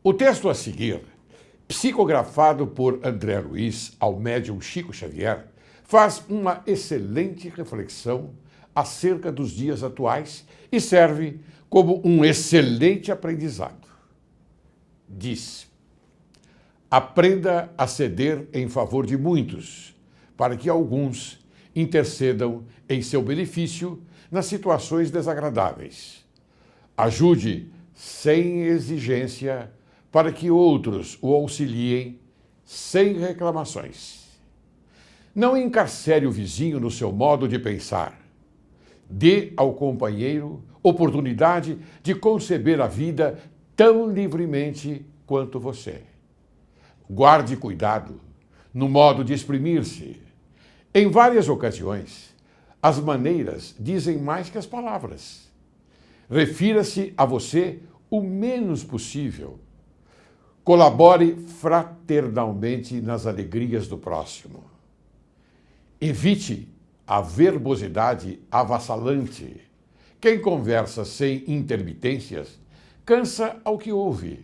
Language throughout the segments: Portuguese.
O texto a seguir, psicografado por André Luiz ao médium Chico Xavier, faz uma excelente reflexão acerca dos dias atuais e serve como um excelente aprendizado. Diz: aprenda a ceder em favor de muitos, para que alguns intercedam em seu benefício nas situações desagradáveis. Ajude sem exigência para que outros o auxiliem sem reclamações. Não encarcere o vizinho no seu modo de pensar. Dê ao companheiro oportunidade de conceber a vida tão livremente quanto você. Guarde cuidado no modo de exprimir-se. Em várias ocasiões, as maneiras dizem mais que as palavras. Refira-se a você o menos possível. Colabore fraternalmente nas alegrias do próximo. Evite a verbosidade avassalante. Quem conversa sem intermitências cansa ao que ouve.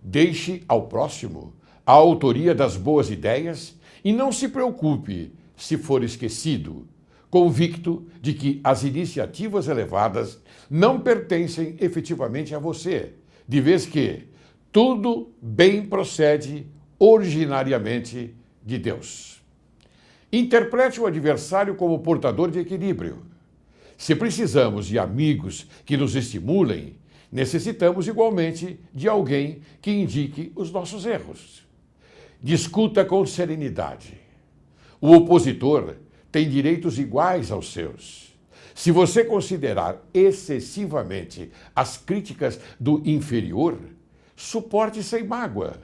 Deixe ao próximo a autoria das boas ideias e não se preocupe se for esquecido, convicto de que as iniciativas elevadas não pertencem efetivamente a você, de vez que tudo bem procede originariamente de Deus. Interprete o adversário como portador de equilíbrio. Se precisamos de amigos que nos estimulem, necessitamos igualmente de alguém que indique os nossos erros. Discuta com serenidade. O opositor tem direitos iguais aos seus. Se você considerar excessivamente as críticas do inferior, suporte sem mágoa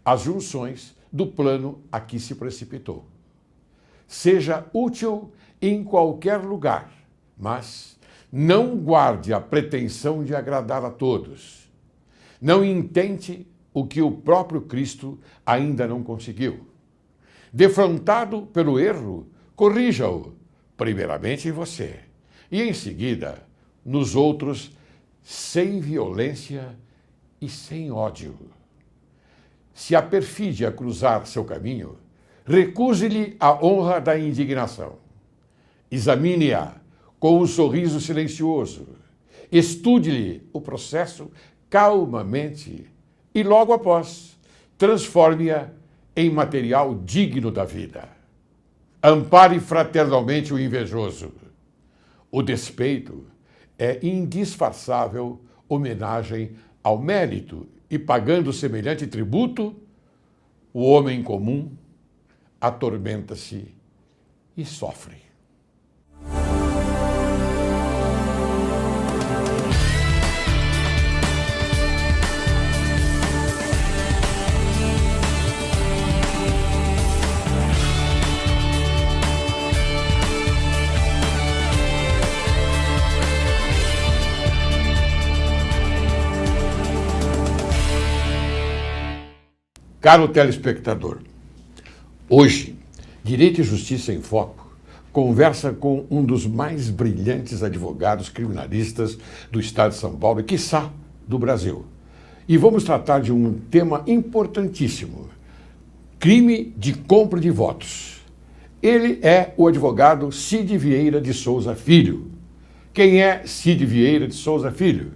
as junções do plano a que se precipitou. Seja útil em qualquer lugar, mas não guarde a pretensão de agradar a todos. Não intente o que o próprio Cristo ainda não conseguiu. Defrontado pelo erro, corrija-o, primeiramente em você, e em seguida nos outros, sem violência e sem ódio. Se a perfídia cruzar seu caminho, recuse-lhe a honra da indignação. Examine-a com um sorriso silencioso. Estude-lhe o processo calmamente e, logo após, transforme-a em material digno da vida. Ampare fraternalmente o invejoso. O despeito é indisfarçável homenagem ao mérito e, pagando semelhante tributo, o homem comum atormenta-se e sofre. Caro telespectador, hoje, Direito e Justiça em Foco conversa com um dos mais brilhantes advogados criminalistas do estado de São Paulo e, quiçá, do Brasil. E vamos tratar de um tema importantíssimo: crime de compra de votos. Ele é o advogado Cid Vieira de Souza Filho. Quem é Cid Vieira de Souza Filho?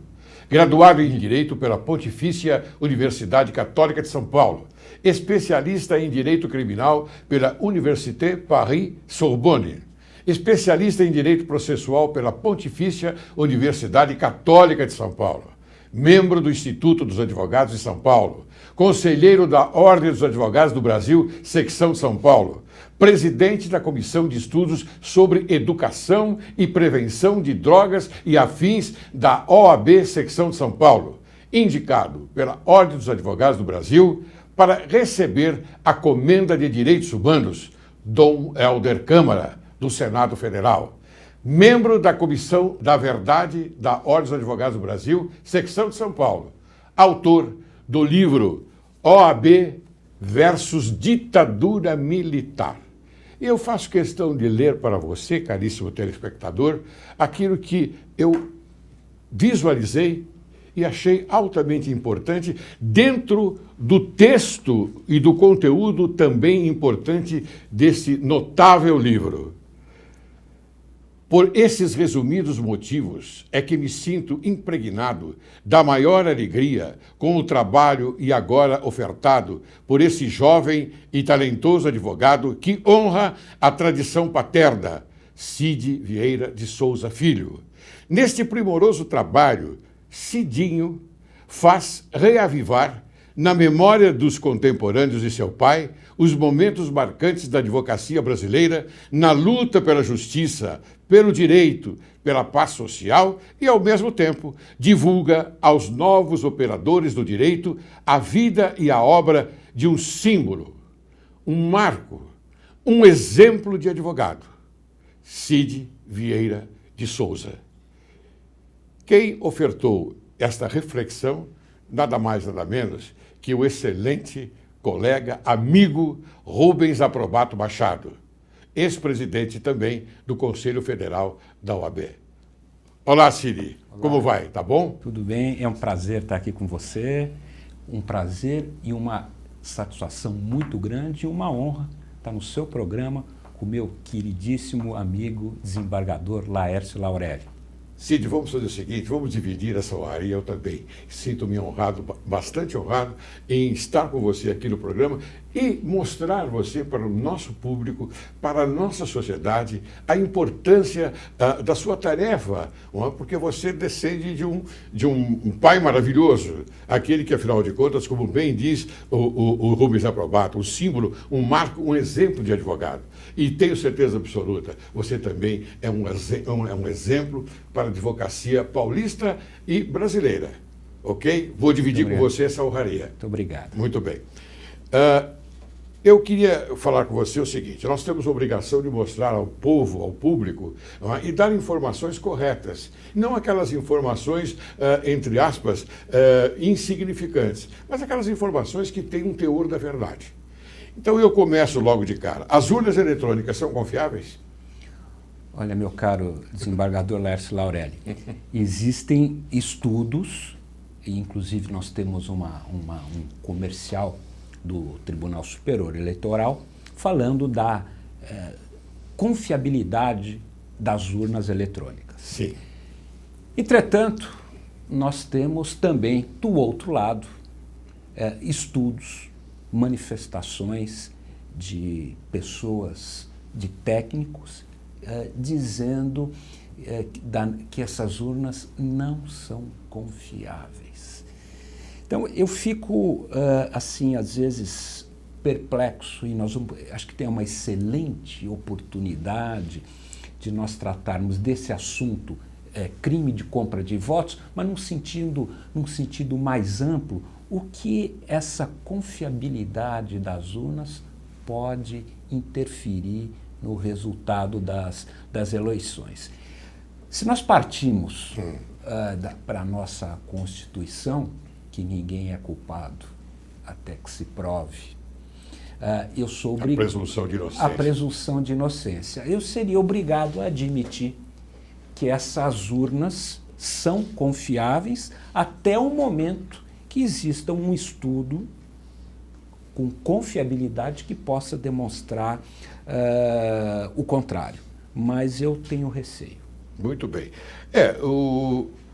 Graduado em Direito pela Pontifícia Universidade Católica de São Paulo, especialista em Direito Criminal pela Université Paris-Sorbonne, especialista em Direito Processual pela Pontifícia Universidade Católica de São Paulo, membro do Instituto dos Advogados de São Paulo, conselheiro da Ordem dos Advogados do Brasil, Secção de São Paulo, presidente da Comissão de Estudos sobre Educação e Prevenção de Drogas e Afins da OAB Secção de São Paulo, indicado pela Ordem dos Advogados do Brasil para receber a Comenda de Direitos Humanos, Dom Helder Câmara, do Senado Federal, membro da Comissão da Verdade da Ordem dos Advogados do Brasil, Secção de São Paulo, autor do livro OAB versus Ditadura Militar. E eu faço questão de ler para você, caríssimo telespectador, aquilo que eu visualizei e achei altamente importante dentro do texto e do conteúdo também importante desse notável livro. Por esses resumidos motivos é que me sinto impregnado da maior alegria com o trabalho e agora ofertado por esse jovem e talentoso advogado que honra a tradição paterna, Cid Vieira de Souza Filho. Neste primoroso trabalho, Cidinho faz reavivar, na memória dos contemporâneos de seu pai, os momentos marcantes da advocacia brasileira na luta pela justiça, pelo direito, pela paz social e, ao mesmo tempo, divulga aos novos operadores do direito a vida e a obra de um símbolo, um marco, um exemplo de advogado, Cid Vieira de Souza. Quem ofertou esta reflexão, nada mais, nada menos que o excelente colega, amigo Rubens Aprobato Machado, ex-presidente também do Conselho Federal da OAB. Olá, Cid. Olá. Como vai? Tá bom? Tudo bem, é um prazer estar aqui com você, um prazer e uma satisfação muito grande e uma honra estar no seu programa com o meu queridíssimo amigo desembargador Laércio Laurélio. Cid, vamos fazer o seguinte, vamos dividir essa honraria. Eu também sinto-me honrado, bastante honrado, em estar com você aqui no programa e mostrar você para o nosso público, para a nossa sociedade, a importância da sua tarefa, porque você descende de um pai maravilhoso, aquele que, afinal de contas, como bem diz o Rubens Aprobato, um símbolo, um marco, um exemplo de advogado. E tenho certeza absoluta, você também é um exemplo para a advocacia paulista e brasileira, ok? Vou dividir com você essa honraria. Muito obrigado. Muito bem. Eu queria falar com você o seguinte, nós temos a obrigação de mostrar ao povo, ao público, e dar informações corretas, não aquelas informações, entre aspas, insignificantes, mas aquelas informações que têm um teor da verdade. Então eu começo logo de cara. As urnas eletrônicas são confiáveis? Olha, meu caro desembargador Laércio Laurélio, existem estudos, e inclusive nós temos um comercial do Tribunal Superior Eleitoral falando da confiabilidade das urnas eletrônicas. Sim. Entretanto, nós temos também, do outro lado, estudos, manifestações de pessoas, de técnicos, dizendo que essas urnas não são confiáveis. Então, eu fico, assim, às vezes, perplexo, e acho que tem uma excelente oportunidade de nós tratarmos desse assunto, crime de compra de votos, mas num sentido mais amplo, o que essa confiabilidade das urnas pode interferir no resultado das eleições. Se nós partimos para a nossa Constituição, que ninguém é culpado até que se prove, eu sou obrigado... A presunção de inocência. A presunção de inocência. Eu seria obrigado a admitir que essas urnas são confiáveis até o momento que exista um estudo com confiabilidade que possa demonstrar o contrário. Mas eu tenho receio. Muito bem.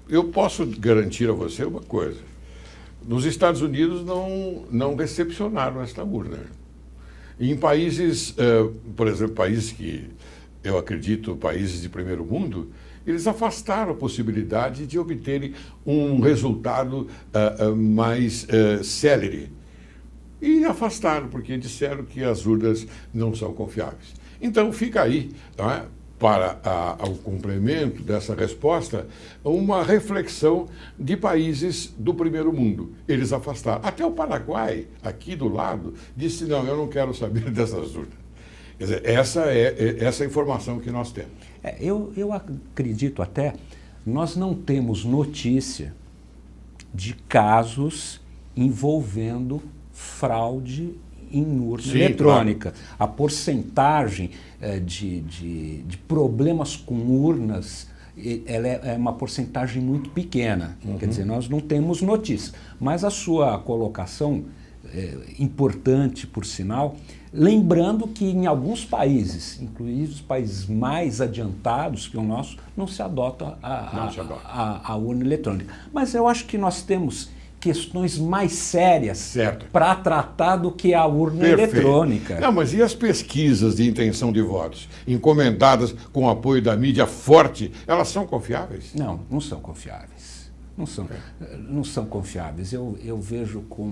Eu posso garantir a você uma coisa. Nos Estados Unidos não recepcionaram esta urna. Em países, por exemplo, países que eu acredito, países de primeiro mundo, eles afastaram a possibilidade de obterem um resultado mais célere. E afastaram, porque disseram que as urnas não são confiáveis. Então, fica aí, para o complemento dessa resposta, uma reflexão de países do primeiro mundo. Eles afastaram. Até o Paraguai, aqui do lado, disse, não, eu não quero saber dessas urnas. Quer dizer, essa é a informação que nós temos. Eu acredito até, nós não temos notícia de casos envolvendo fraude em urna eletrônica. Claro. A porcentagem de problemas com urnas ela é uma porcentagem muito pequena. Quer dizer, nós não temos notícia. Mas a sua colocação é importante, por sinal, lembrando que em alguns países, inclusive os países mais adiantados que o nosso, não se adota a urna eletrônica. Mas eu acho que nós temos questões mais sérias para tratar do que a urna eletrônica. Não, mas e as pesquisas de intenção de votos, encomendadas com o apoio da mídia forte, elas são confiáveis? Não, não são confiáveis. Não são confiáveis. Eu vejo com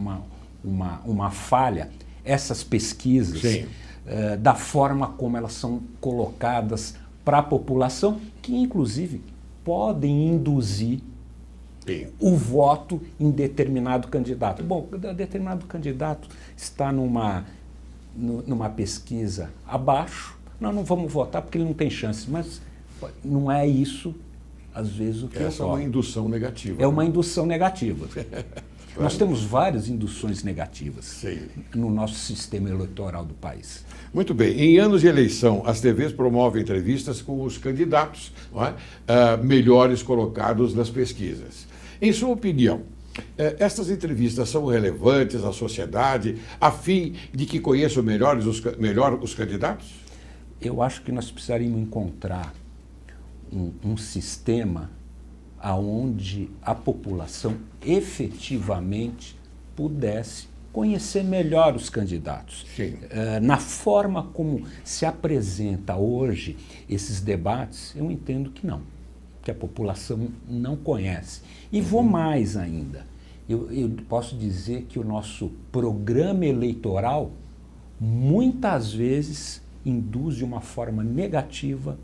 uma falha essas pesquisas da forma como elas são colocadas para a população, que inclusive podem induzir o voto em determinado candidato. Bom, determinado candidato está numa pesquisa abaixo, nós não vamos votar porque ele não tem chance, mas não é isso, às vezes, o que Essa é uma indução negativa. É uma indução negativa. Nós temos várias induções negativas no nosso sistema eleitoral do país. Muito bem. Em anos de eleição, as TVs promovem entrevistas com os candidatos, não é? Melhores colocados nas pesquisas. Em sua opinião, estas entrevistas são relevantes à sociedade, a fim de que conheçam melhor os candidatos? Eu acho que nós precisaríamos encontrar um sistema onde a população efetivamente pudesse conhecer melhor os candidatos. Na forma como se apresenta hoje esses debates, eu entendo que não, que a população não conhece. E vou mais ainda. Eu posso dizer que o nosso programa eleitoral muitas vezes induz de uma forma negativa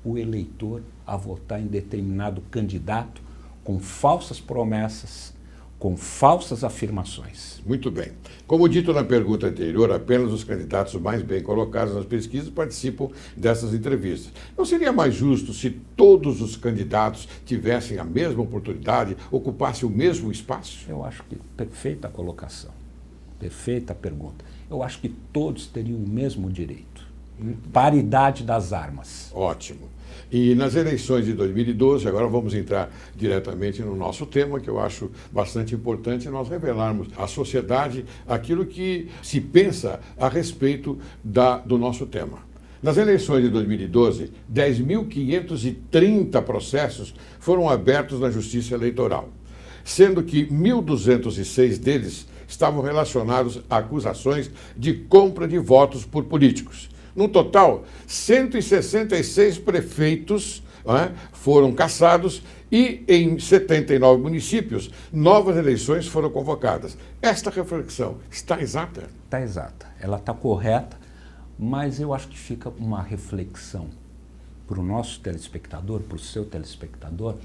o eleitor a votar em determinado candidato com falsas promessas, com falsas afirmações. Muito bem. Como dito na pergunta anterior, apenas os candidatos mais bem colocados nas pesquisas participam dessas entrevistas. Não seria mais justo se todos os candidatos tivessem a mesma oportunidade, ocupassem o mesmo espaço? Eu acho que perfeita a colocação, perfeita a pergunta. Eu acho que todos teriam o mesmo direito. Paridade das armas. Ótimo. E nas eleições de 2012, agora vamos entrar diretamente no nosso tema, que eu acho bastante importante nós revelarmos à sociedade aquilo que se pensa a respeito do nosso tema. Nas eleições de 2012, 10.530 processos foram abertos na Justiça Eleitoral, sendo que 1.206 deles estavam relacionados a acusações de compra de votos por políticos. No total, 166 prefeitos foram cassados e em 79 municípios, novas eleições foram convocadas. Esta reflexão está exata? Está exata. Ela está correta, mas eu acho que fica uma reflexão para o nosso telespectador, para o seu telespectador,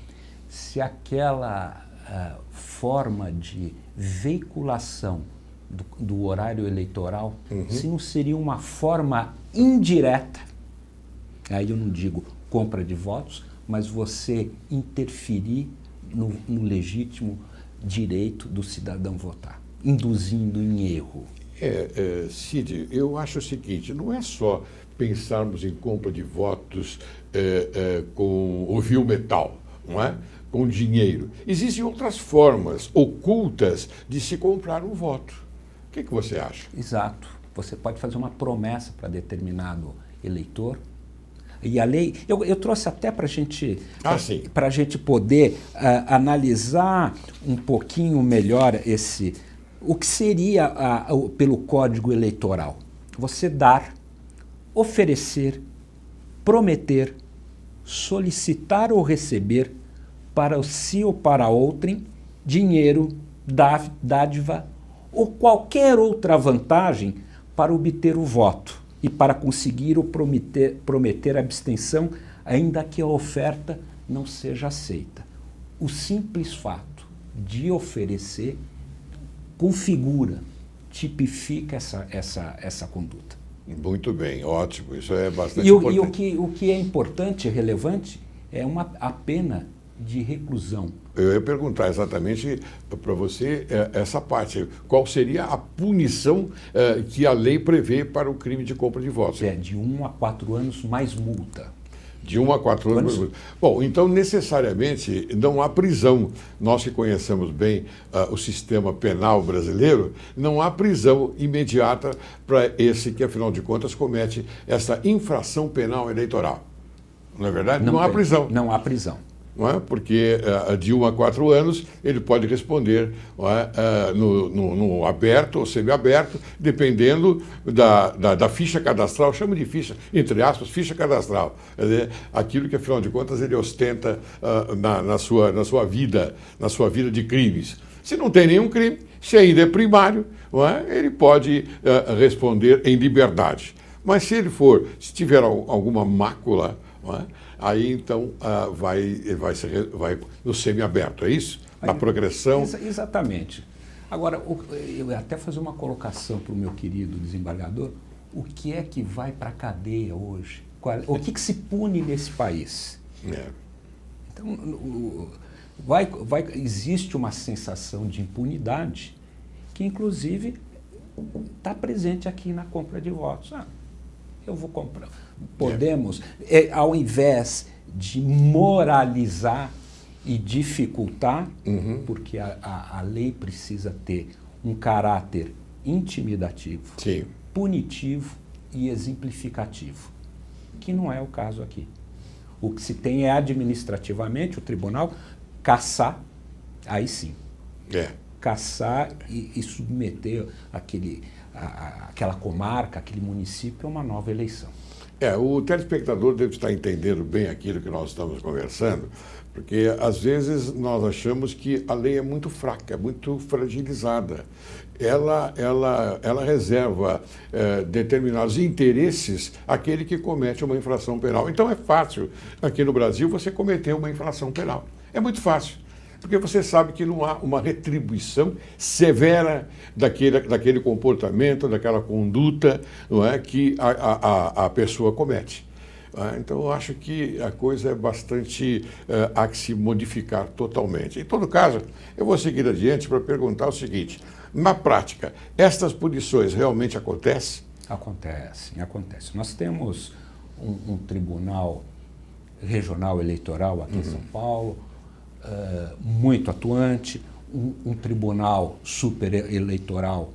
se aquela forma de veiculação do horário eleitoral, se não seria uma forma indireta, aí eu não digo compra de votos, mas você interferir no legítimo direito do cidadão votar, induzindo em erro. Cid, eu acho o seguinte, não é só pensarmos em compra de votos com o fio metal, não é? Com dinheiro. Existem outras formas ocultas de se comprar um voto. O que você acha? Exato. Você pode fazer uma promessa para determinado eleitor. E a lei... Eu trouxe até para a gente poder analisar um pouquinho melhor o que seria pelo Código Eleitoral. Você dar, oferecer, prometer, solicitar ou receber para si ou para outrem dinheiro, dádiva ou qualquer outra vantagem para obter o voto e para conseguir ou prometer abstenção, ainda que a oferta não seja aceita. O simples fato de oferecer configura, tipifica essa conduta. Muito bem, ótimo, isso é bastante importante. E o que é importante e relevante é a pena de reclusão. Eu ia perguntar exatamente para você essa parte. Qual seria a punição que a lei prevê para o crime de compra de votos? De 1 a 4 anos mais multa. De 1 a 4 anos. Bom, então necessariamente não há prisão. Nós que conhecemos bem o sistema penal brasileiro, não há prisão imediata para esse que, afinal de contas, comete essa infração penal eleitoral. Não é verdade? Não há prisão. Não há prisão. Não é? Porque de 1 a 4 anos ele pode responder não é? No aberto ou semiaberto, dependendo da ficha cadastral, chama de ficha, entre aspas, ficha cadastral. Quer dizer, aquilo que, afinal de contas, ele ostenta na sua vida de crimes. Se não tem nenhum crime, se ainda é primário, não é? Ele pode responder em liberdade. Mas se tiver alguma mácula, não é? Aí então vai no semiaberto, é isso? Na progressão. Exatamente. Agora, eu ia até fazer uma colocação para o meu querido desembargador. O que é que vai para a cadeia hoje? O que se pune nesse país? Então, existe uma sensação de impunidade que, inclusive, está presente aqui na compra de votos. Eu vou comprar. Podemos, ao invés de moralizar e dificultar, porque a lei precisa ter um caráter intimidativo, sim, punitivo e exemplificativo, que não é o caso aqui. O que se tem é administrativamente o tribunal caçar, aí sim, caçar e submeter aquela comarca, aquele município a uma nova eleição. O telespectador deve estar entendendo bem aquilo que nós estamos conversando, porque às vezes nós achamos que a lei é muito fraca, é muito fragilizada. Ela reserva determinados interesses àquele que comete uma infração penal. Então é fácil, aqui no Brasil, você cometer uma infração penal. É muito fácil. Porque você sabe que não há uma retribuição severa daquele comportamento, daquela conduta, não é, que a pessoa comete. Então, eu acho que a coisa é bastante há que se modificar totalmente. Em todo caso, eu vou seguir adiante para perguntar o seguinte: na prática, estas punições realmente acontecem? Acontecem. Nós temos um tribunal regional eleitoral aqui em São Paulo, muito atuante, um tribunal supereleitoral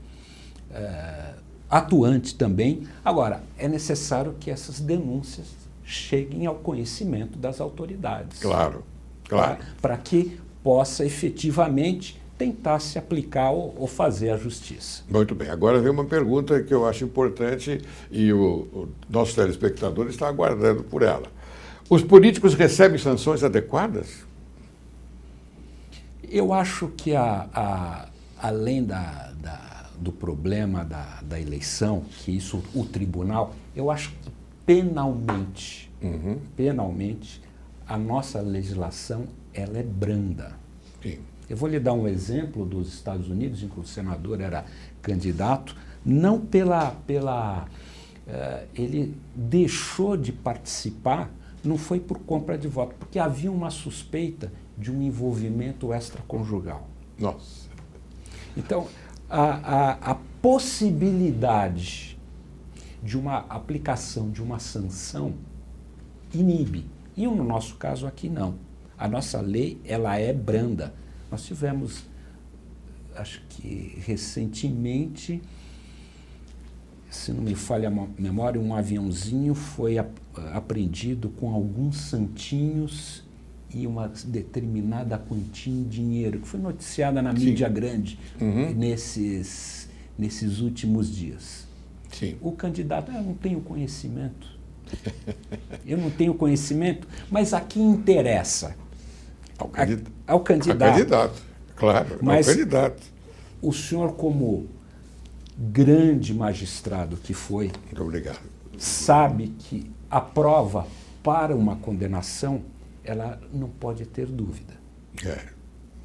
atuante também. Agora, é necessário que essas denúncias cheguem ao conhecimento das autoridades. Claro. Para que possa efetivamente tentar se aplicar ou fazer a justiça. Muito bem. Agora vem uma pergunta que eu acho importante e o nosso telespectador está aguardando por ela. Os políticos recebem sanções adequadas? Eu acho que além do problema da eleição, que isso o tribunal, eu acho que penalmente, a nossa legislação ela é branda. Sim. Eu vou lhe dar um exemplo dos Estados Unidos, em que o senador era candidato, não ele deixou de participar, não foi por compra de voto, porque havia uma suspeita de um envolvimento extraconjugal. Nossa. Então, a possibilidade de uma aplicação de uma sanção inibe. E no nosso caso aqui não. A nossa lei, ela é branda. Nós tivemos, acho que recentemente, se não me falha a memória, um aviãozinho foi apreendido com alguns santinhos e uma determinada quantia em dinheiro, que foi noticiada na mídia grande nesses últimos dias. Sim. O candidato, eu não tenho conhecimento. Eu não tenho conhecimento, mas a quem interessa? Ao candidato. Ao candidato, claro, mas ao candidato. O senhor, como grande magistrado que foi, muito obrigado, sabe que a prova para uma condenação, ela não pode ter dúvida.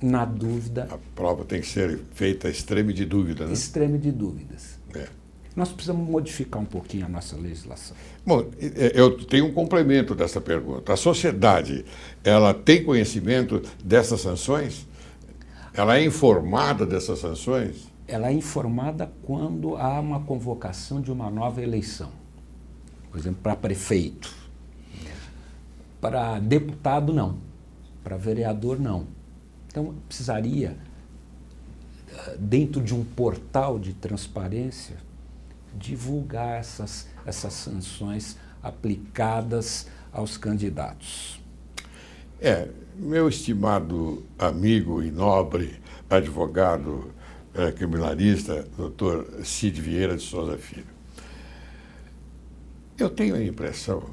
Na dúvida... A prova tem que ser feita extreme de dúvida, né? Extreme de dúvidas. Nós precisamos modificar um pouquinho a nossa legislação. Bom, eu tenho um complemento dessa pergunta. A sociedade, ela tem conhecimento dessas sanções? Ela é informada dessas sanções? Ela é informada quando há uma convocação de uma nova eleição. Por exemplo, para prefeito. Para deputado, não. Para vereador, não. Então, precisaria, dentro de um portal de transparência, divulgar essas sanções aplicadas aos candidatos. Meu estimado amigo e nobre advogado criminalista, doutor Cid Vieira de Souza Filho, eu tenho a impressão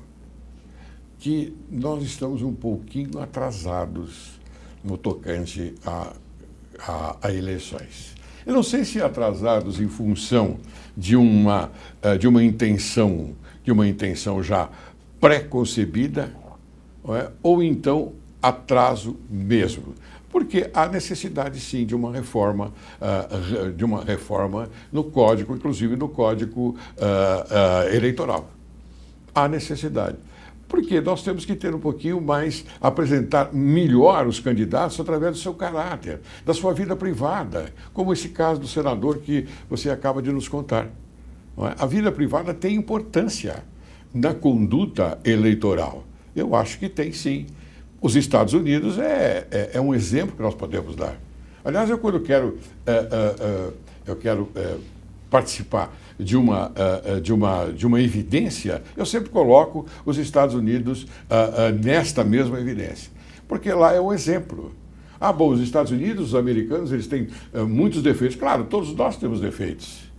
que nós estamos um pouquinho atrasados no tocante a eleições. Eu não sei se atrasados em função de uma intenção já pré-concebida, ou então atraso mesmo, porque há necessidade sim de uma reforma no código, inclusive no código eleitoral. Há necessidade. Porque nós temos que ter um pouquinho mais, apresentar melhor os candidatos através do seu caráter, da sua vida privada, como esse caso do senador que você acaba de nos contar. Não é? A vida privada tem importância na conduta eleitoral. Eu acho que tem sim. Os Estados Unidos é um exemplo que nós podemos dar. Aliás, eu quando quero participar de uma evidência, eu sempre coloco os Estados Unidos nesta mesma evidência, porque lá é um exemplo. Bom, os Estados Unidos, os americanos, eles têm muitos defeitos. Claro, todos nós temos defeitos,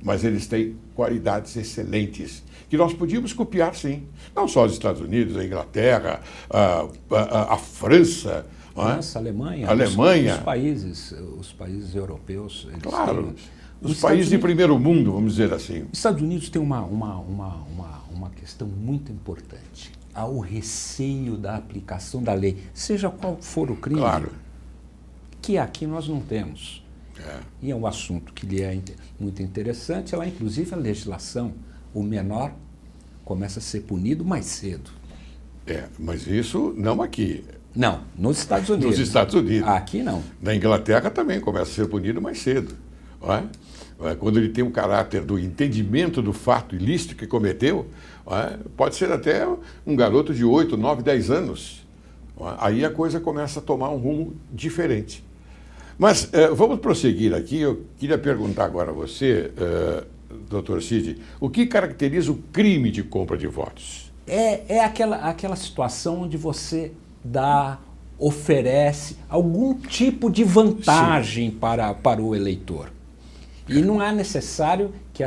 mas eles têm qualidades excelentes, que nós podíamos copiar, sim. Não só os Estados Unidos, a Inglaterra, a França. França, Alemanha. Os países europeus. Eles claro. têm... Os países de primeiro mundo, vamos dizer assim. Os Estados Unidos têm uma questão muito importante. Há o receio da aplicação da lei, seja qual for o crime, claro, que aqui nós não temos. E é um assunto que lhe é muito interessante. Lá, inclusive, a legislação, o menor começa a ser punido mais cedo. Mas isso não aqui. Não, nos Estados Unidos. Nos Estados Unidos. Aqui não. Na Inglaterra também começa a ser punido mais cedo. Quando ele tem um caráter do entendimento do fato ilícito que cometeu, pode ser até um garoto de 8, 9, 10 anos. Aí a coisa começa a tomar um rumo diferente. Mas vamos prosseguir aqui. Eu queria perguntar agora a você, doutor Cid, o que caracteriza o crime de compra de votos? É aquela situação onde você oferece algum tipo de vantagem para o eleitor. E não é necessário que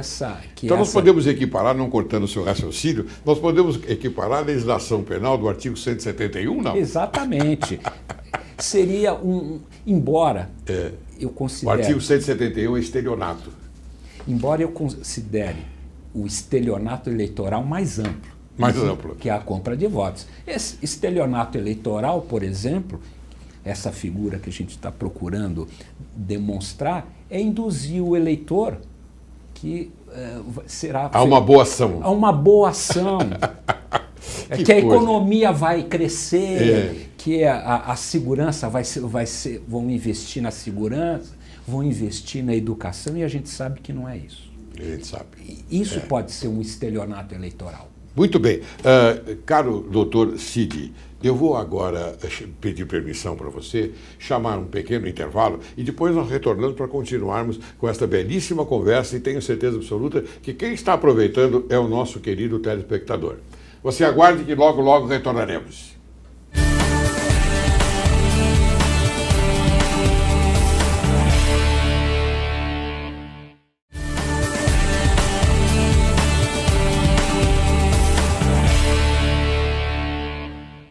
nós podemos equiparar, não cortando o seu raciocínio, nós podemos equiparar a legislação penal do artigo 171, não? Exatamente. Seria embora eu considere... O artigo 171 é estelionato. Embora eu considere o estelionato eleitoral mais amplo. Mais amplo. Que é a compra de votos. Esse estelionato eleitoral, por exemplo, essa figura que a gente está procurando demonstrar, é induzir o eleitor que será... A uma boa ação. A uma boa ação. que a economia vai crescer, que a segurança vão investir na segurança, vão investir na educação, e a gente sabe que não é isso. A gente sabe. Isso pode ser um estelionato eleitoral. Muito bem. Caro doutor Cid, eu vou agora pedir permissão para você, chamar um pequeno intervalo e depois nós retornamos para continuarmos com esta belíssima conversa, e tenho certeza absoluta que quem está aproveitando é o nosso querido telespectador. Você aguarde que logo, logo retornaremos.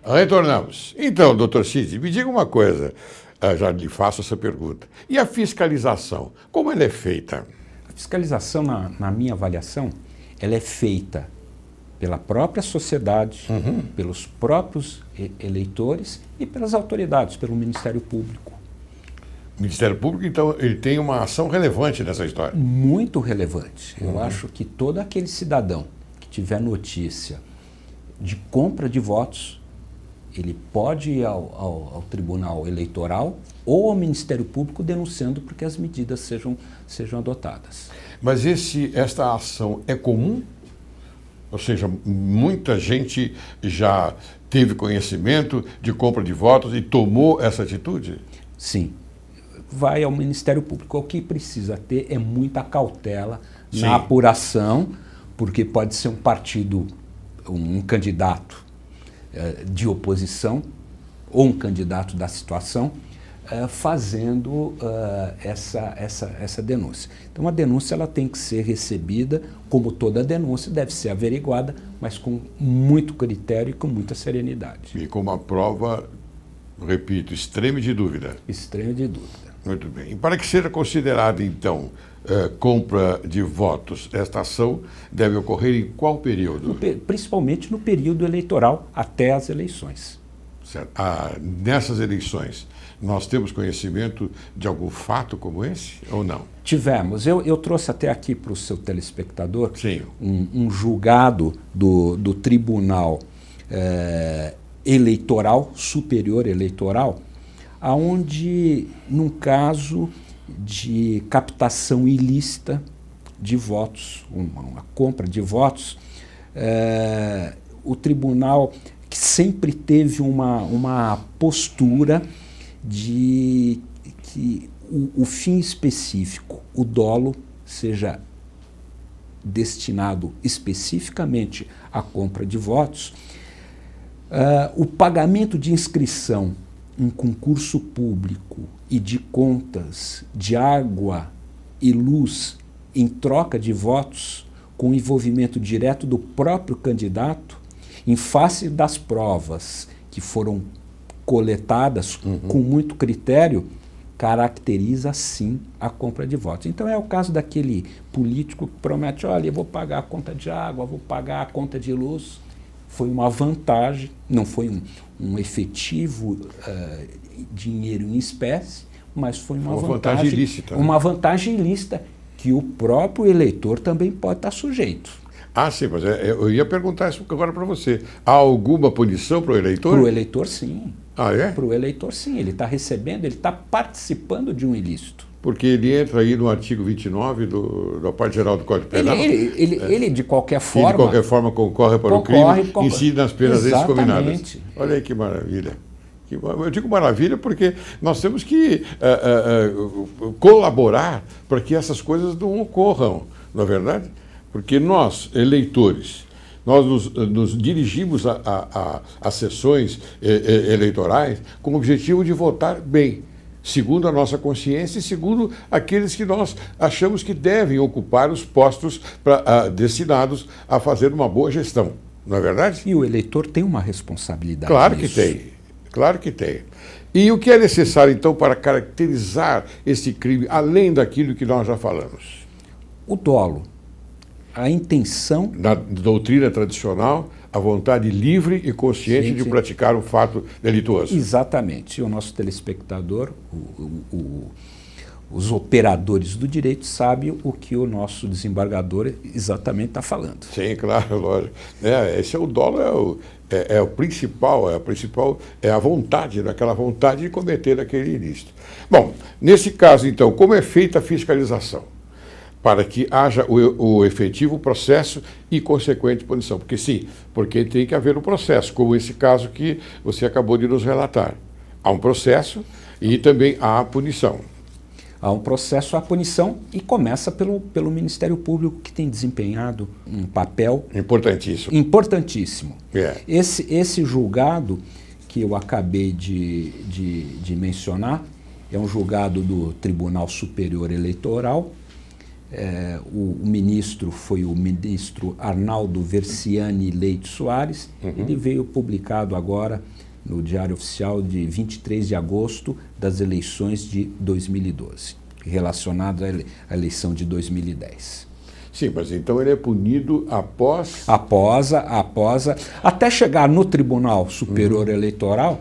Retornamos. Então, doutor Cid, me diga uma coisa, já lhe faço essa pergunta. E a fiscalização, como ela é feita? A fiscalização, na minha avaliação, ela é feita pela própria sociedade, pelos próprios eleitores e pelas autoridades, pelo Ministério Público. O Ministério Público, então, ele tem uma ação relevante nessa história? Muito relevante. Eu acho que todo aquele cidadão que tiver notícia de compra de votos, ele pode ir ao Tribunal Eleitoral ou ao Ministério Público denunciando porque as medidas sejam adotadas. Mas esta ação é comum? Ou seja, muita gente já teve conhecimento de compra de votos e tomou essa atitude? Sim. Vai ao Ministério Público. O que precisa ter é muita cautela Sim. na apuração, porque pode ser um partido, um candidato de oposição ou um candidato da situação fazendo essa denúncia. Então a denúncia ela tem que ser recebida, como toda denúncia, deve ser averiguada, mas com muito critério e com muita serenidade. E com uma prova, repito, extrema de dúvida. Extrema de dúvida. Muito bem. E para que seja considerada, então, compra de votos, esta ação deve ocorrer em qual período? Principalmente no período eleitoral, até as eleições. Certo. Nessas eleições, nós temos conhecimento de algum fato como esse ou não? Tivemos. Eu trouxe até aqui para o seu telespectador um julgado do Tribunal Eleitoral, Superior Eleitoral, onde, num caso de captação ilícita de votos, uma compra de votos, o tribunal que sempre teve uma postura de que o fim específico, o dolo, seja destinado especificamente à compra de votos, o pagamento de inscrição em concurso público e de contas de água e luz em troca de votos, com envolvimento direto do próprio candidato, em face das provas que foram coletadas com muito critério, caracteriza sim a compra de votos. Então é o caso daquele político que promete, olha, eu vou pagar a conta de água, vou pagar a conta de luz. Foi uma vantagem, não foi um efetivo dinheiro em espécie, mas foi uma vantagem ilícita. Uma vantagem ilícita que o próprio eleitor também pode estar sujeito. Sim, mas eu ia perguntar isso agora para você. Há alguma punição para o eleitor? Para o eleitor, sim. É? Para o eleitor, sim. Ele está recebendo, ele está participando de um ilícito. Porque ele entra aí no artigo 29 da parte geral do Código Penal. Ele de qualquer forma... de qualquer forma concorre para o crime, incide nas penas combinadas. Olha aí que maravilha. Eu digo maravilha porque nós temos que colaborar para que essas coisas não ocorram, não é verdade? Porque nós, eleitores, nós nos dirigimos a sessões eleitorais com o objetivo de votar bem, segundo a nossa consciência e segundo aqueles que nós achamos que devem ocupar os postos destinados a fazer uma boa gestão, não é verdade? E o eleitor tem uma responsabilidade Claro nisso. que tem, claro que tem. E o que é necessário, então, para caracterizar esse crime, além daquilo que nós já falamos? O dolo. A intenção... Na doutrina tradicional, a vontade livre e consciente de praticar um fato delituoso. Exatamente. E o nosso telespectador, os operadores do direito, sabem o que o nosso desembargador exatamente está falando. Sim, claro, lógico. Esse é o dolo, é o principal, é a vontade, aquela vontade de cometer aquele ilícito. Bom, nesse caso, então, como é feita a fiscalização? Para que haja o efetivo processo e consequente punição. Porque tem que haver um processo, como esse caso que você acabou de nos relatar. Há um processo e também há a punição. Há um processo, há punição e começa pelo Ministério Público, que tem desempenhado um papel... Importantíssimo. Esse julgado que eu acabei de mencionar é um julgado do Tribunal Superior Eleitoral. O ministro foi o ministro Arnaldo Versiani Leite Soares. Ele veio publicado agora no Diário Oficial de 23 de agosto das eleições de 2012, relacionado à eleição de 2010. Sim, mas então ele é punido após... Até chegar no Tribunal Superior Eleitoral,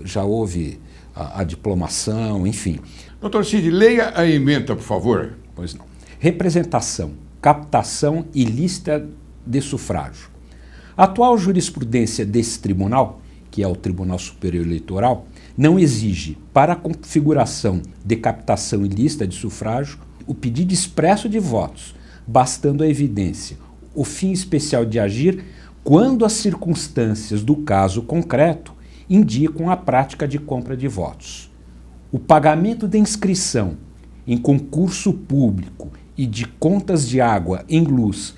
já houve a diplomação, enfim. Doutor Cid, leia a ementa, por favor. Pois não. Representação, captação ilícita de sufrágio. A atual jurisprudência desse tribunal, que é o Tribunal Superior Eleitoral, não exige, para a configuração de captação ilícita de sufrágio, o pedido expresso de votos, bastando a evidência o fim especial de agir quando as circunstâncias do caso concreto indicam a prática de compra de votos. O pagamento da inscrição em concurso público e de contas de água em luz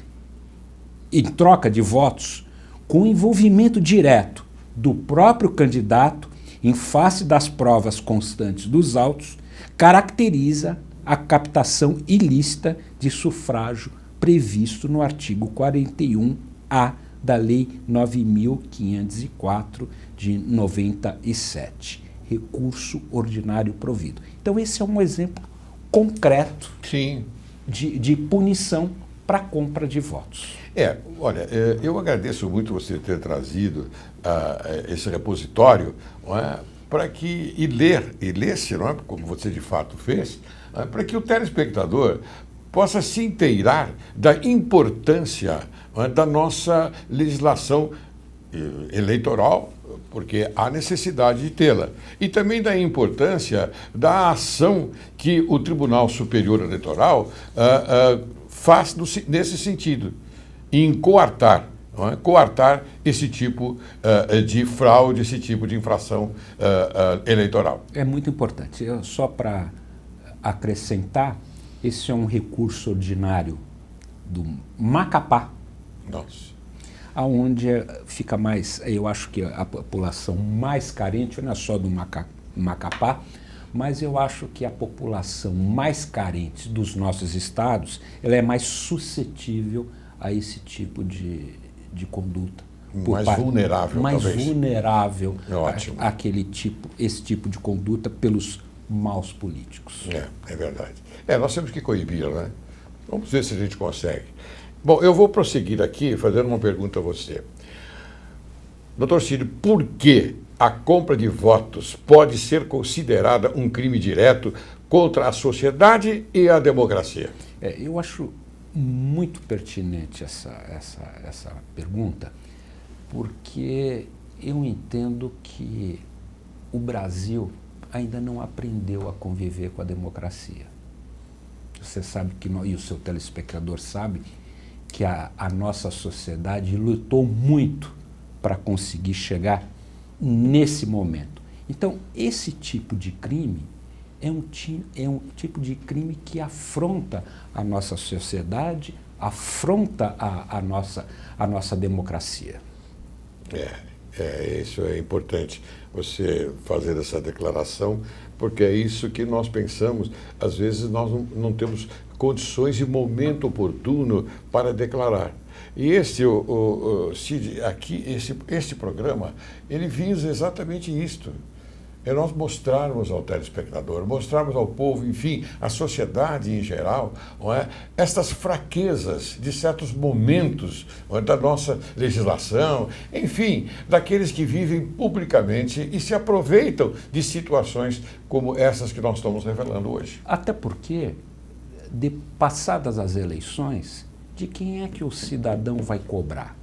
em troca de votos, com envolvimento direto do próprio candidato em face das provas constantes dos autos, caracteriza a captação ilícita de sufrágio previsto no artigo 41A da Lei 9.504 de 97, recurso ordinário provido. Então esse é um exemplo concreto Sim. de punição para compra de votos. Olha, eu agradeço muito você ter trazido esse repositório, para que, e lesse, não é, como você de fato fez, para que o telespectador possa se inteirar da importância da nossa legislação eleitoral, porque há necessidade de tê-la, e também da importância da ação que o Tribunal Superior Eleitoral faz nesse sentido, em coartar esse tipo de fraude, esse tipo de infração eleitoral. É muito importante. Só para acrescentar, esse é um recurso ordinário do Macapá, Nossa. aonde fica mais, eu acho que a população mais carente, não é só do Macapá, mas eu acho que a população mais carente dos nossos estados, ela é mais suscetível a esse tipo de conduta. Mais vulnerável, mais talvez. vulnerável Ótimo. esse tipo de conduta pelos maus políticos. É verdade. Nós temos que coibir, né? Vamos ver se a gente consegue. Bom, eu vou prosseguir aqui fazendo uma pergunta a você. Doutor Círio, por que a compra de votos pode ser considerada um crime direto contra a sociedade e a democracia? Eu acho muito pertinente essa pergunta, porque eu entendo que o Brasil ainda não aprendeu a conviver com a democracia. Você sabe que, e o seu telespectador sabe, que a nossa sociedade lutou muito para conseguir chegar nesse momento. Então, esse tipo de crime é um tipo de crime que afronta a nossa sociedade, afronta a nossa democracia. Isso é importante, você fazer essa declaração, porque é isso que nós pensamos. Às vezes nós não temos condições e momento oportuno para declarar. E Cid, aqui, este programa, ele visa exatamente isto. É nós mostrarmos ao telespectador, mostrarmos ao povo, enfim, à sociedade em geral, estas fraquezas de certos momentos da nossa legislação, enfim, daqueles que vivem publicamente e se aproveitam de situações como essas que nós estamos revelando hoje. Até porque, passadas as eleições, de quem é que o cidadão vai cobrar?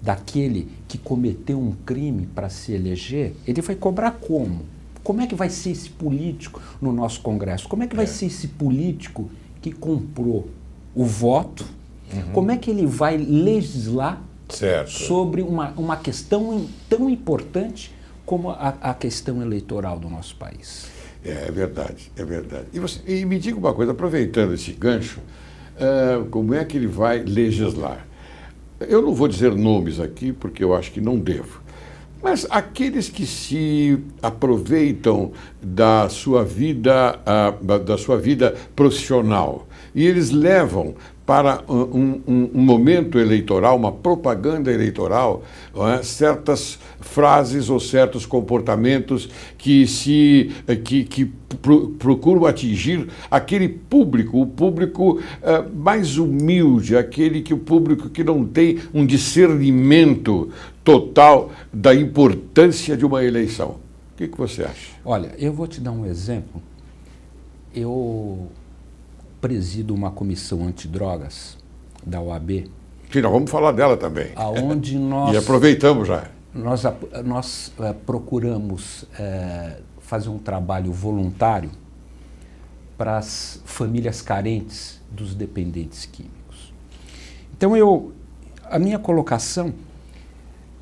Daquele que cometeu um crime para se eleger, ele vai cobrar como? Como é que vai ser esse político no nosso Congresso? Como é que vai ser esse político que comprou o voto? Como é que ele vai legislar sobre uma questão tão importante como a questão eleitoral do nosso país? É verdade, é verdade. E me diga uma coisa, aproveitando esse gancho, como é que ele vai legislar? Eu não vou dizer nomes aqui, porque eu acho que não devo. Mas aqueles que se aproveitam da sua vida profissional e eles levam para um momento eleitoral, uma propaganda eleitoral, certas frases ou certos comportamentos que procuram atingir aquele público, o público mais humilde, o público que não tem um discernimento total da importância de uma eleição. O que você acha? Olha, eu vou te dar um exemplo. Eu presido uma comissão antidrogas da OAB. Sim, nós vamos falar dela também. Aonde nós... E aproveitamos já. Nós procuramos fazer um trabalho voluntário para as famílias carentes dos dependentes químicos. Então, a minha colocação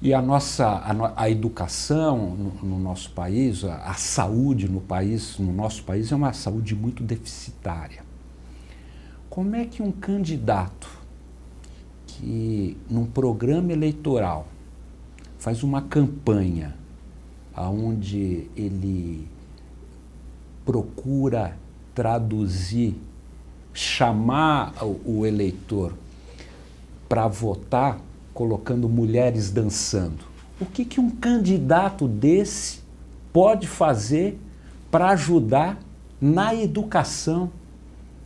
e a educação no nosso país, a saúde no nosso país é uma saúde muito deficitária. Como é que um candidato que num programa eleitoral faz uma campanha onde ele procura traduzir, chamar o eleitor para votar colocando mulheres dançando? O que um candidato desse pode fazer para ajudar na educação,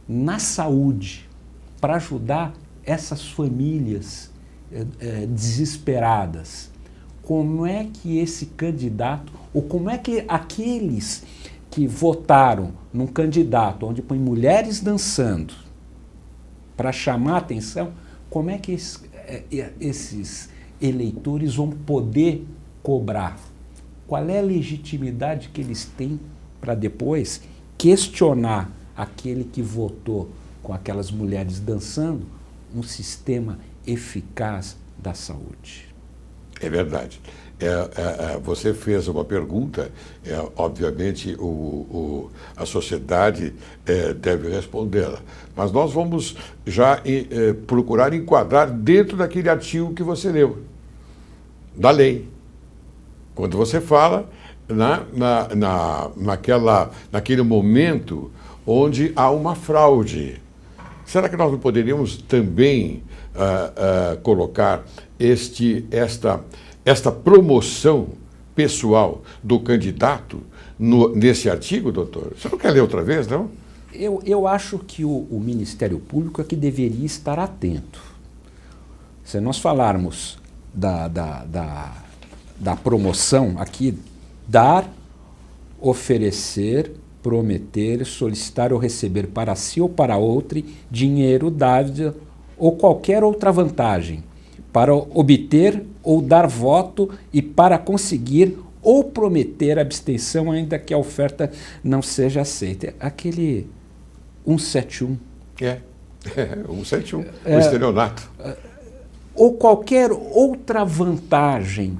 na saúde, para ajudar essas famílias desesperadas? Como é que esse candidato, ou como é que aqueles que votaram num candidato onde põe mulheres dançando para chamar a atenção, como é que esses eleitores vão poder cobrar? Qual é a legitimidade que eles têm para depois questionar aquele que votou com aquelas mulheres dançando um sistema eficaz da saúde? É verdade. Você fez uma pergunta, obviamente a sociedade deve respondê-la, mas nós vamos já procurar enquadrar dentro daquele artigo que você leu, da lei. Quando você fala naquele momento onde há uma fraude, será que nós não poderíamos também colocar esta promoção pessoal do candidato nesse artigo, doutor? Você não quer ler outra vez, não? Eu acho que o Ministério Público é que deveria estar atento. Se nós falarmos da promoção aqui, dar, oferecer, prometer, solicitar ou receber para si ou para outro dinheiro, dádiva ou qualquer outra vantagem, para obter ou dar voto e para conseguir ou prometer abstenção, ainda que a oferta não seja aceita. Aquele 171. 171, o estelionato. Ou qualquer outra vantagem.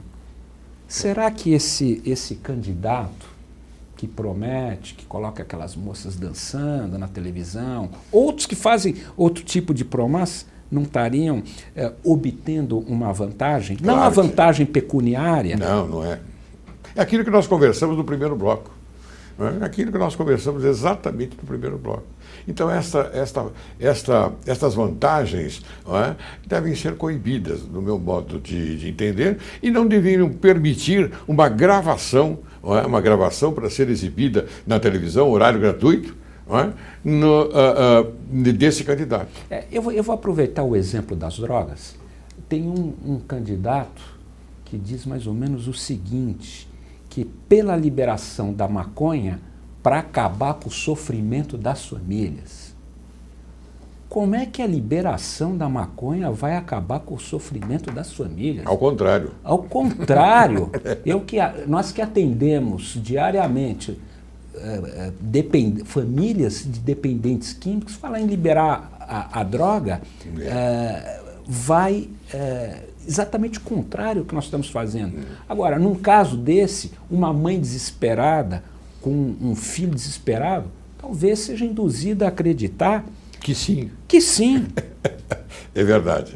Será que esse candidato que promete, que coloca aquelas moças dançando na televisão, outros que fazem outro tipo de promessa, não estariam obtendo uma vantagem? Claro, não a vantagem pecuniária? Não é. É aquilo que nós conversamos no primeiro bloco. É aquilo que nós conversamos exatamente no primeiro bloco. Então, estas vantagens devem ser coibidas, no meu modo de entender, e não deveriam permitir uma gravação para ser exibida na televisão, horário gratuito, desse candidato. Eu vou aproveitar o exemplo das drogas. Tem um candidato que diz mais ou menos o seguinte, que pela liberação da maconha, para acabar com o sofrimento das famílias. Como é que a liberação da maconha vai acabar com o sofrimento das famílias? Ao contrário. Ao contrário. Nós que atendemos diariamente famílias de dependentes químicos, falar em liberar a droga, vai exatamente o contrário do que nós estamos fazendo. Agora, num caso desse, uma mãe desesperada com um filho desesperado, talvez seja induzida a acreditar que sim. Que sim. É verdade.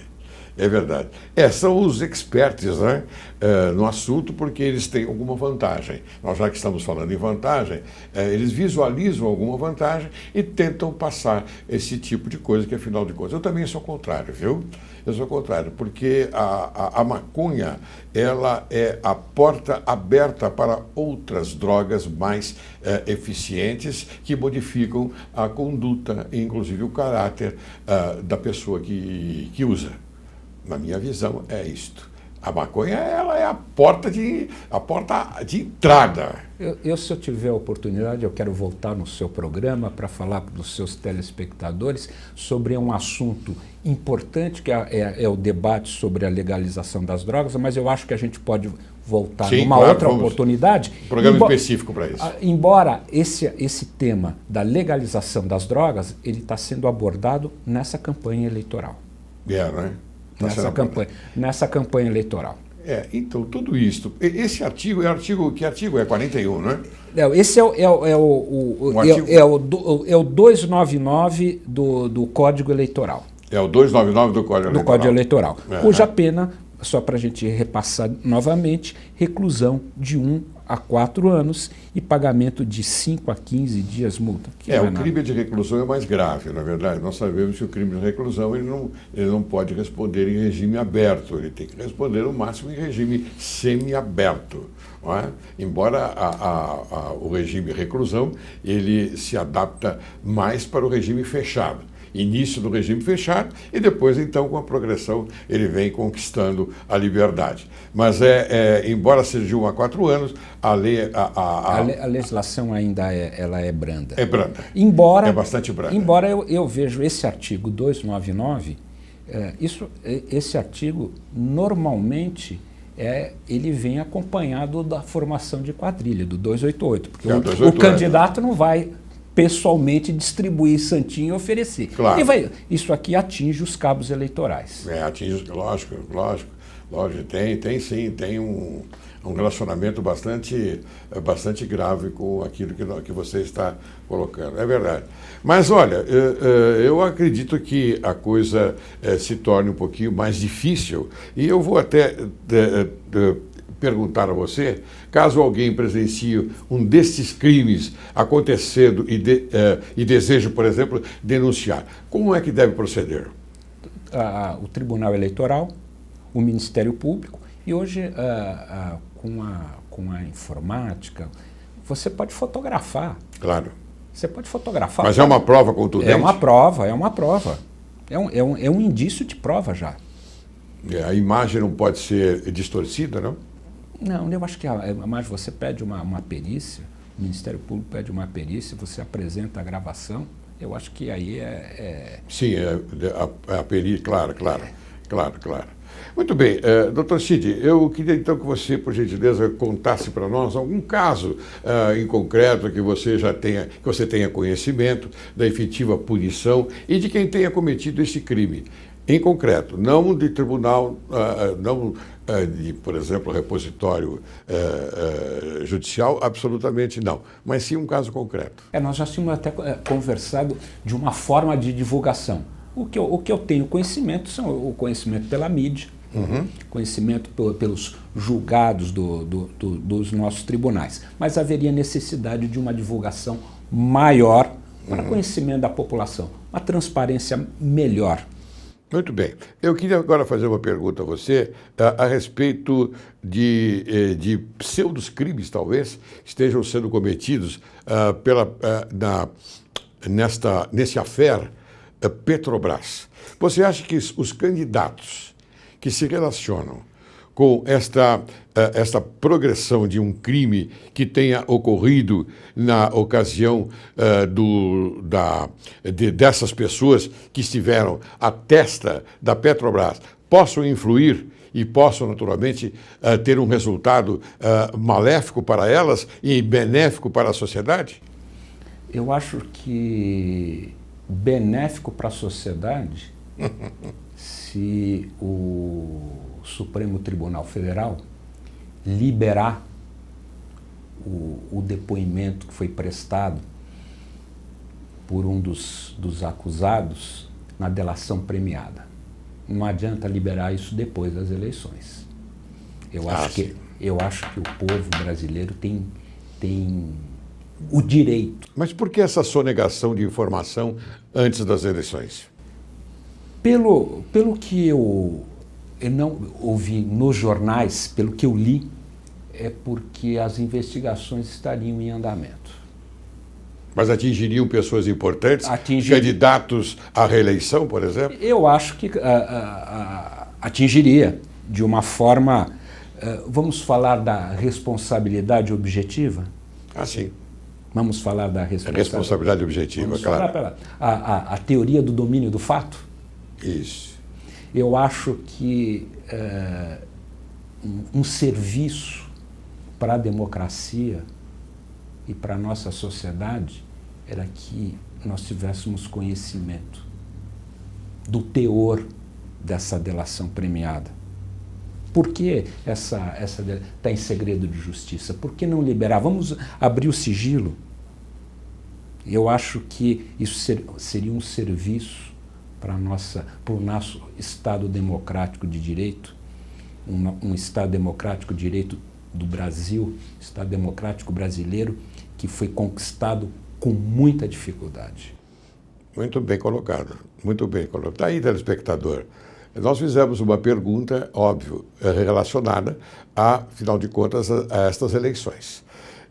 É verdade. São os experts no assunto, porque eles têm alguma vantagem. Nós, já que estamos falando em vantagem, eles visualizam alguma vantagem e tentam passar esse tipo de coisa, que afinal de contas, eu também sou contrário, viu? Eu sou contrário, porque a maconha, ela é a porta aberta para outras drogas mais eficientes, que modificam a conduta, inclusive o caráter da pessoa que usa. Na minha visão, é isto. A maconha, ela é a porta de entrada. Se eu tiver a oportunidade, eu quero voltar no seu programa para falar para os seus telespectadores sobre um assunto importante, que é o debate sobre a legalização das drogas, mas eu acho que a gente pode voltar numa outra oportunidade. Um programa específico para isso. Embora esse tema da legalização das drogas, ele está sendo abordado nessa campanha eleitoral. né? Tá nessa campanha eleitoral. Então, tudo isso. Esse artigo que artigo é? 41, não é? Esse é o 299 do Código Eleitoral. É o 299 do Código Eleitoral. Cuja pena, só para a gente repassar novamente, reclusão de 1 a 4 anos e pagamento de 5 a 15 dias multa. O crime de reclusão é mais grave, na verdade. Nós sabemos que o crime de reclusão ele não pode responder em regime aberto, ele tem que responder no máximo em regime semiaberto. Não é? Embora o regime reclusão ele se adapta mais para o regime fechado. Início do regime fechado e depois, então, com a progressão, ele vem conquistando a liberdade. Mas, embora seja de 1 a 4 anos, a lei... A legislação ainda ela é branda. É branda. É bastante branda. Embora eu vejo esse artigo 299, esse artigo, normalmente, ele vem acompanhado da formação de quadrilha, do 288, porque o candidato não vai pessoalmente distribuir santinho e oferecer. Claro. Isso aqui atinge os cabos eleitorais. Atinge, lógico. Tem sim, tem um relacionamento bastante grave com aquilo que você está colocando. É verdade. Mas, olha, eu acredito que a coisa se torne um pouquinho mais difícil e eu vou até perguntar a você, caso alguém presencie um destes crimes acontecendo e deseje, por exemplo, denunciar, como é que deve proceder? O Tribunal Eleitoral, o Ministério Público e hoje, com a informática, você pode fotografar. Claro. Você pode fotografar. Mas é uma prova contundente? É uma prova. É um indício de prova já. A imagem não pode ser distorcida, não? Não, eu acho que mas você pede uma perícia, o Ministério Público pede uma perícia, você apresenta a gravação, eu acho que aí Sim, a perícia, claro. Muito bem, doutor Cid, eu queria então que você, por gentileza, contasse para nós algum caso em concreto que você tenha conhecimento da efetiva punição e de quem tenha cometido esse crime. Em concreto, não de tribunal, não de, por exemplo, repositório judicial, absolutamente não, mas sim um caso concreto. Nós já tínhamos até conversado de uma forma de divulgação. O que eu tenho conhecimento são o conhecimento pela mídia, conhecimento pelos julgados dos nossos tribunais, mas haveria necessidade de uma divulgação maior para conhecimento da população, uma transparência melhor. Muito bem. Eu queria agora fazer uma pergunta a você a respeito de pseudos crimes, talvez, estejam sendo cometidos nesse affair Petrobras. Você acha que os candidatos que se relacionam com esta progressão de um crime que tenha ocorrido na ocasião dessas pessoas que estiveram à testa da Petrobras possam influir e possam, naturalmente, ter um resultado maléfico para elas e benéfico para a sociedade? Eu acho que benéfico para a sociedade se o Supremo Tribunal Federal liberar o depoimento que foi prestado por um dos acusados na delação premiada. Não adianta liberar isso depois das eleições. Eu acho que o povo brasileiro tem o direito. Mas por que essa sonegação de informação antes das eleições? Pelo que eu não ouvi nos jornais, pelo que eu li, é porque as investigações estariam em andamento. Mas atingiriam pessoas importantes? Candidatos à reeleição, por exemplo? Eu acho que atingiria de uma forma... vamos falar da responsabilidade objetiva? Sim. Vamos falar da responsabilidade objetiva, claro. A teoria do domínio do fato? Isso. Eu acho que um serviço para a democracia e para a nossa sociedade era que nós tivéssemos conhecimento do teor dessa delação premiada? Por que essa está em segredo de justiça? Por que não liberar? Vamos abrir o sigilo. Eu acho que isso seria um serviço para o nosso Estado democrático de direito, um Estado democrático de direito do Brasil, Estado democrático brasileiro, que foi conquistado com muita dificuldade. Muito bem colocado, muito bem colocado. Está aí, telespectador. Nós fizemos uma pergunta, óbvio, relacionada, afinal de contas, a estas eleições.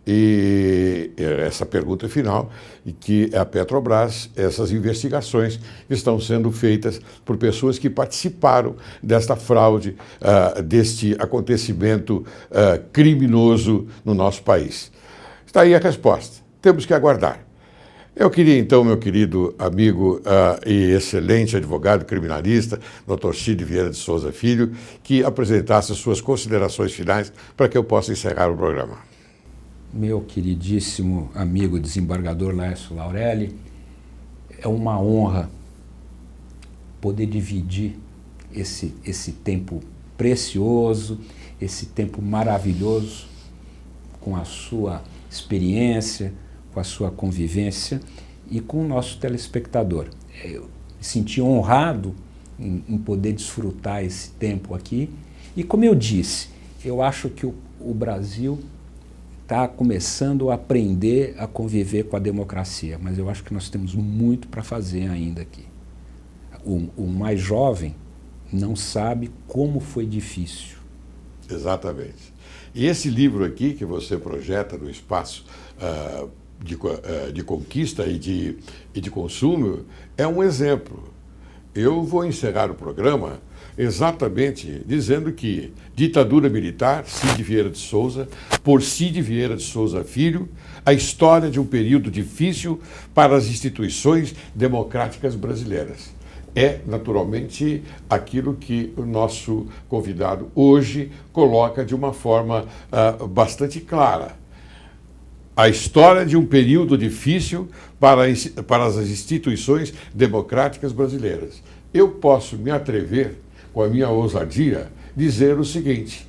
E essa pergunta final, e que a Petrobras, essas investigações estão sendo feitas por pessoas que participaram desta fraude, deste acontecimento criminoso no nosso país. Está aí a resposta. Temos que aguardar. Eu queria, então, meu querido amigo e excelente advogado criminalista, Dr. Cid Vieira de Souza Filho, que apresentasse as suas considerações finais para que eu possa encerrar o programa. Meu queridíssimo amigo desembargador Laércio Laurelli, é uma honra poder dividir esse tempo precioso, esse tempo maravilhoso com a sua experiência, com a sua convivência e com o nosso telespectador. Eu me senti honrado em poder desfrutar esse tempo aqui. E como eu disse, eu acho que o Brasil está começando a aprender a conviver com a democracia, mas eu acho que nós temos muito para fazer ainda aqui. O mais jovem não sabe como foi difícil. Exatamente. E esse livro aqui que você projeta no espaço de conquista e de consumo é um exemplo. Eu vou encerrar o programa exatamente dizendo que ditadura militar, Cid Vieira de Souza, por Cid Vieira de Souza Filho, a história de um período difícil para as instituições democráticas brasileiras. É, naturalmente, aquilo que o nosso convidado hoje coloca de uma forma bastante clara. A história de um período difícil para as instituições democráticas brasileiras. Eu posso me atrever, com a minha ousadia, dizer o seguinte,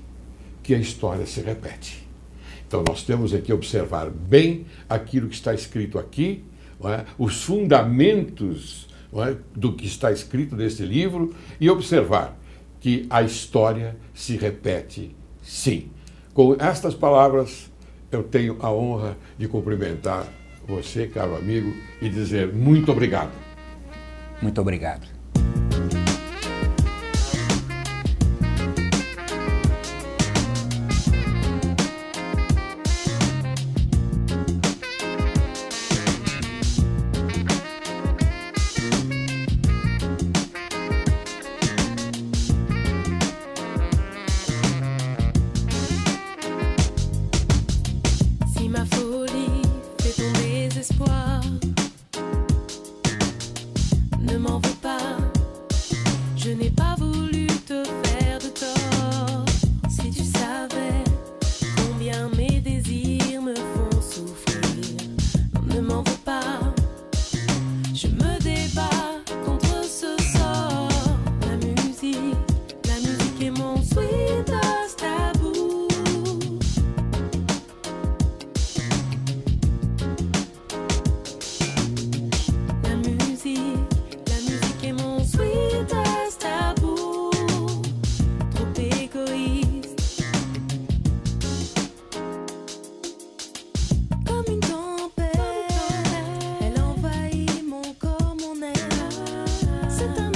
que a história se repete. Então nós temos aqui que observar bem aquilo que está escrito aqui, não é? Os fundamentos, não é? Do que está escrito nesse livro e observar que a história se repete sim. Com estas palavras, eu tenho a honra de cumprimentar você, caro amigo, e dizer muito obrigado. Muito obrigado. C'est un